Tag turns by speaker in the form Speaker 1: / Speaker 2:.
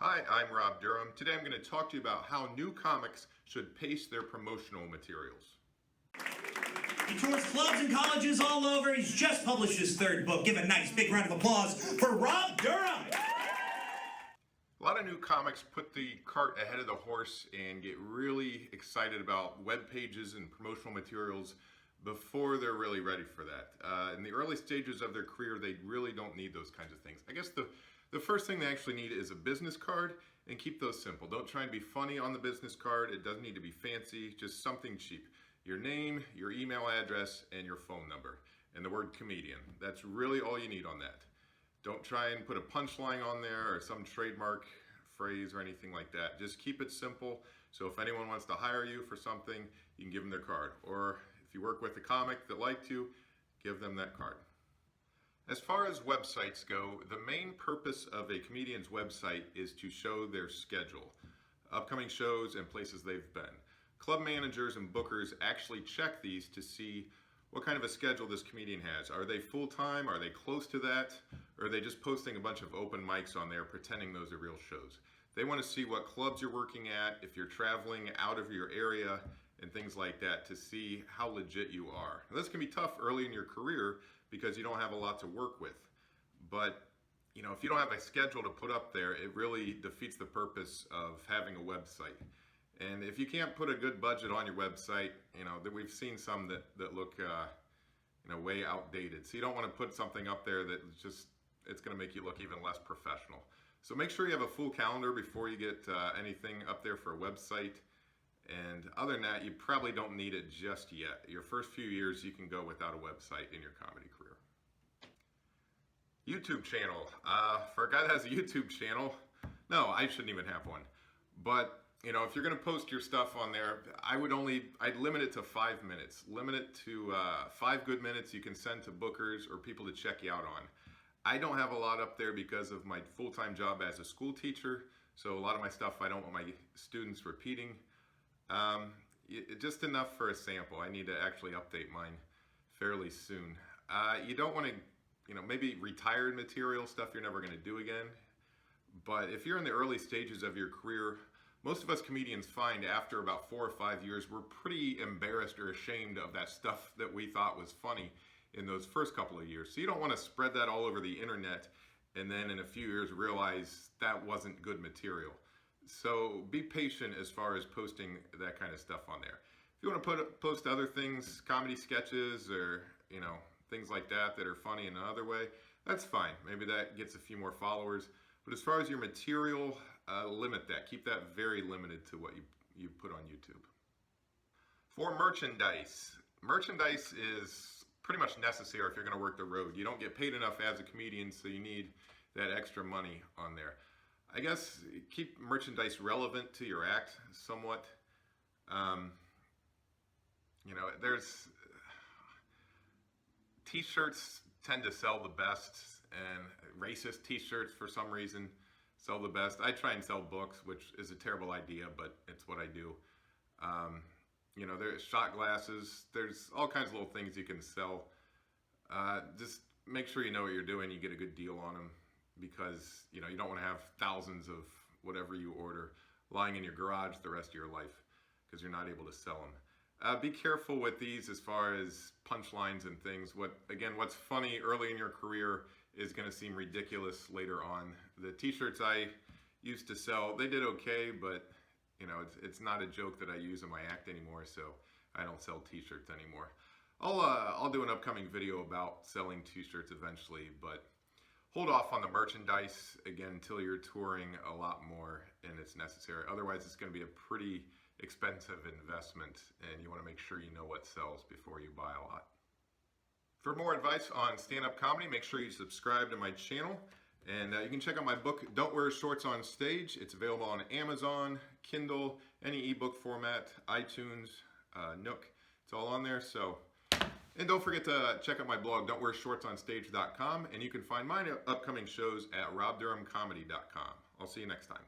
Speaker 1: Hi, I'm Rob Durham. Today I'm going to talk to you about how new comics should pace their promotional materials.
Speaker 2: He tours clubs and colleges all over. He's just published his third book. Give a nice big round of applause for Rob Durham.
Speaker 1: A lot of new comics put the cart ahead of the horse and get really excited about web pages and promotional materials before they're really ready for that. In the early stages of their career, they really don't need those kinds of things. I guess the first thing they actually need is a business card, and keep those simple. Don't try and be funny on the business card. It doesn't need to be fancy, just something cheap. Your name, your email address, and your phone number, and the word comedian. That's really all you need on that. Don't try and put a punchline on there or some trademark phrase or anything like that. Just keep it simple, so if anyone wants to hire you for something, you can give them their card. Or if you work with a comic that liked you, give them that card. As far as websites go, the main purpose of a comedian's website is to show their schedule, upcoming shows and places they've been. Club managers and bookers actually check these to see what kind of a schedule this comedian has. Are they full-time? Are they close to that? Or are they just posting a bunch of open mics on there pretending those are real shows? They want to see what clubs you're working at, if you're traveling out of your area, and things like that to see how legit you are. Now, this can be tough early in your career because you don't have a lot to work with. But if you don't have a schedule to put up there, it really defeats the purpose of having a website. And if you can't put a good budget on your website, that we've seen some that look way outdated. So you don't want to put something up there that it's going to make you look even less professional. So make sure you have a full calendar before you get anything up there for a website. And other than that, you probably don't need it just yet. Your first few years, you can go without a website in your comedy career. YouTube channel. For a guy that has a YouTube channel, no, I shouldn't even have one. But if you're going to post your stuff on there, I'd limit it to 5 minutes. Limit it to 5 good minutes you can send to bookers or people to check you out on. I don't have a lot up there because of my full-time job as a school teacher. So a lot of my stuff I don't want my students repeating. Just enough for a sample. I need to actually update mine fairly soon. You don't want to, maybe retired material, stuff you're never going to do again. But if you're in the early stages of your career, most of us comedians find after about 4 or 5 years, we're pretty embarrassed or ashamed of that stuff that we thought was funny in those first couple of years. So you don't want to spread that all over the internet and then in a few years realize that wasn't good material. So be patient as far as posting that kind of stuff on there. If you want to post other things, comedy sketches or things like that are funny in another way, that's fine. Maybe that gets a few more followers. But as far as your material, limit that. Keep that very limited to what you put on YouTube. For merchandise. Merchandise is pretty much necessary if you're going to work the road. You don't get paid enough as a comedian, so you need that extra money on there. I guess keep merchandise relevant to your act somewhat. There's t-shirts tend to sell the best, and racist t-shirts for some reason sell the best. I try and sell books, which is a terrible idea, but it's what I do. There's shot glasses. There's all kinds of little things you can sell. Just make sure you know what you're doing. You get a good deal on them because, you don't want to have thousands of whatever you order lying in your garage the rest of your life because you're not able to sell them. Be careful with these as far as punchlines and things. What's funny early in your career is going to seem ridiculous later on. The t-shirts I used to sell, they did okay, but it's not a joke that I use in my act anymore, so I don't sell t-shirts anymore. I'll do an upcoming video about selling t-shirts eventually, but hold off on the merchandise again until you're touring a lot more and it's necessary. Otherwise, it's going to be a pretty expensive investment, and you want to make sure you know what sells before you buy a lot. For more advice on stand-up comedy, make sure you subscribe to my channel. And you can check out my book, Don't Wear Shorts on Stage. It's available on Amazon, Kindle, any ebook format, iTunes, Nook. It's all on there. And don't forget to check out my blog, don'twearshortsonstage.com. And you can find my upcoming shows at robdurhamcomedy.com. I'll see you next time.